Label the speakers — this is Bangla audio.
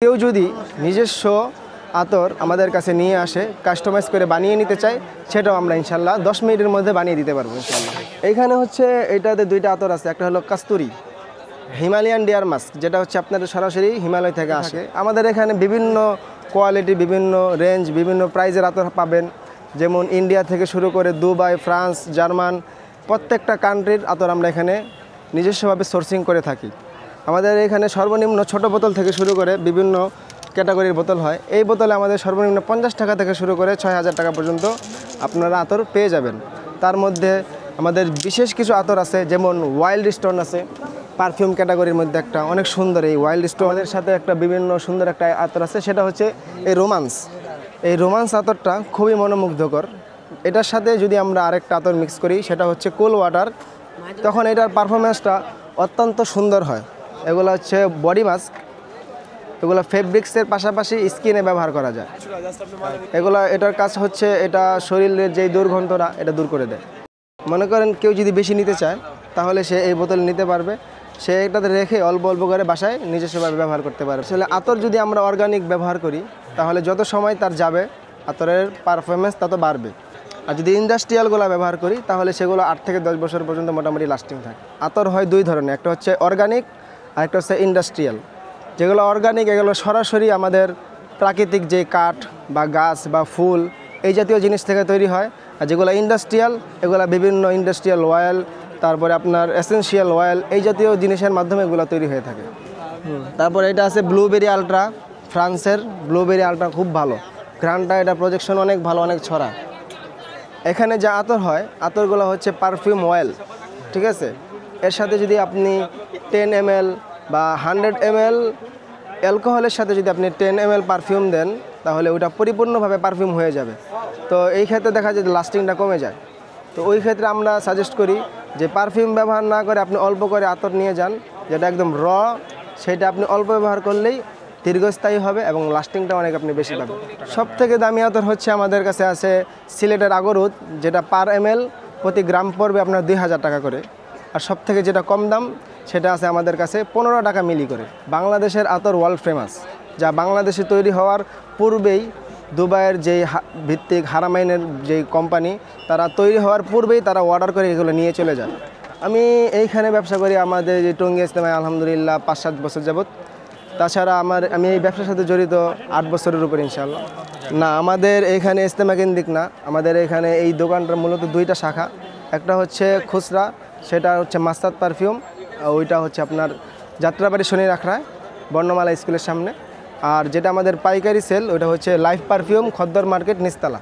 Speaker 1: কেউ যদি নিজস্ব আতর আমাদের কাছে নিয়ে আসে কাস্টমাইজ করে বানিয়ে নিতে চায় সেটাও আমরা ইনশাল্লাহ 10 মিনিটের মধ্যে বানিয়ে দিতে পারবো ইনশাল্লাহ। এইখানে হচ্ছে এটাতে দুইটা আতর আছে, একটা হলো কাস্তুরি হিমালয়ান ডিয়ার মাস্ক, যেটা হচ্ছে আপনাদের সরাসরি হিমালয় থেকে আসে। আমাদের এখানে বিভিন্ন কোয়ালিটি, বিভিন্ন রেঞ্জ, বিভিন্ন প্রাইজের আতর পাবেন, যেমন ইন্ডিয়া থেকে শুরু করে দুবাই, ফ্রান্স, জার্মান, প্রত্যেকটা কান্ট্রির আতর আমরা এখানে নিজস্বভাবে সোর্সিং করে থাকি। আমাদের এখানে সর্বনিম্ন ছোট বোতল থেকে শুরু করে বিভিন্ন ক্যাটাগরির বোতল হয়। এই বোতলে আমাদের সর্বনিম্ন 50 টাকা থেকে শুরু করে 6000 টাকা পর্যন্ত আপনারা আতর পেয়ে যাবেন। তার মধ্যে আমাদের বিশেষ কিছু আতর আছে, যেমন ওয়াইল্ড স্টোন আছে, পারফিউম ক্যাটাগরির মধ্যে একটা অনেক সুন্দর এই ওয়াইল্ড স্টোনের সাথে একটা বিভিন্ন সুন্দর একটা আতর আছে, সেটা হচ্ছে এই রোমান্স। এই রোমান্স আতরটা খুবই মনোমুগ্ধকর। এটার সাথে যদি আমরা আরেকটা আতর মিক্স করি সেটা হচ্ছে কুল ওয়াটার, তখন এটার পারফরমেন্সটা অত্যন্ত সুন্দর হয়। এগুলো হচ্ছে বডি মাস্ক, এগুলো ফেব্রিক্সের পাশাপাশি স্কিনে ব্যবহার করা যায়। এটার কাজ হচ্ছে এটা শরীরের যেই দুর্গন্ধটা এটা দূর করে দেয়। মনে করেন কেউ যদি বেশি নিতে চায় তাহলে সে এই বোতল নিতে পারবে, সে এটাতে রেখে অল্প অল্প করে বাসায় নিজস্বভাবে ব্যবহার করতে পারবে। আসলে আতর যদি আমরা অর্গানিক ব্যবহার করি তাহলে যত সময় তার যাবে আতরের পারফরমেন্স তত বাড়বে। আর যদি ইন্ডাস্ট্রিয়ালগুলো ব্যবহার করি তাহলে সেগুলো 8 থেকে 10 বছর পর্যন্ত মোটামুটি লাস্টিং থাকে। আতর হয় দুই ধরনের, একটা হচ্ছে অর্গানিক আর একটা হচ্ছে ইন্ডাস্ট্রিয়াল। যেগুলো অর্গানিক এগুলো সরাসরি আমাদের প্রাকৃতিক যে কাঠ বা গাছ বা ফুল এই জাতীয় জিনিস থেকে তৈরি হয়। আর যেগুলো ইন্ডাস্ট্রিয়াল এগুলো বিভিন্ন ইন্ডাস্ট্রিয়াল অয়েল, তারপরে আপনার এসেনশিয়াল অয়েল, এই জাতীয় জিনিসের মাধ্যমে এগুলো তৈরি হয়ে থাকে। তারপরে এটা আছে ব্লুবেরি আলট্রা, ফ্রান্সের ব্লুবেরি আলট্রা খুব ভালো, ঘ্রাণটা এটা প্রজেকশন অনেক ভালো, অনেক ছড়া। এখানে যা আতর হয় আতরগুলো হচ্ছে পারফিউম অয়েল, ঠিক আছে। এর সাথে যদি আপনি 10 ml বা 100 ml অ্যালকোহলের সাথে যদি আপনি 10 ml পারফিউম দেন তাহলে ওটা পরিপূর্ণভাবে পারফিউম হয়ে যাবে। তো এই ক্ষেত্রে দেখা যায় যে লাস্টিংটা কমে যায়। তো ওই ক্ষেত্রে আমরা সাজেস্ট করি যে পারফিউম ব্যবহার না করে আপনি অল্প করে আতর নিয়ে যান, যেটা একদম র, সেটা আপনি অল্প ব্যবহার করলেই দীর্ঘস্থায়ী হবে এবং লাস্টিংটা অনেক আপনি বেশি পাবেন। সবথেকে দামি আতর হচ্ছে আমাদের কাছে আছে সিলেটের আগরুদ, যেটা পার ml প্রতি গ্রাম পড়বে আপনার 2000 টাকা করে। আর সবথেকে যেটা কম দাম সেটা আছে আমাদের কাছে 15 টাকা মিলি করে। বাংলাদেশের আতর ওয়ার্ল্ড ফেমাস, যা বাংলাদেশে তৈরি হওয়ার পূর্বেই দুবাইয়ের যেই ভিত্তিক হারামাইনের যেই কোম্পানি, তারা তৈরি হওয়ার পূর্বেই তারা অর্ডার করে এগুলো নিয়ে চলে যায়। আমি এইখানে ব্যবসা করি আমাদের যে টঙ্গী ইজতেমায় আলহামদুলিল্লাহ 5-7 বছর যাবত। তাছাড়া আমি এই ব্যবসার সাথে জড়িত 8 বছরের উপর ইনশাআল্লাহ। না, আমাদের এইখানে ইজতেমা কেন্দ্রিক না, আমাদের এখানে এই দোকানটার মূলত 2টা শাখা। একটা হচ্ছে খুচরা, সেটা হচ্ছে মাস্তাদ পারফিউম, ওইটা হচ্ছে আপনার যাত্রাবাড়ি শনির আখড়ায় বর্ণমালা স্কুলের সামনে। আর যেটা আমাদের পাইকারি সেল ওইটা হচ্ছে লাইফ পারফিউম, খদ্দর মার্কেট, নিচতলা।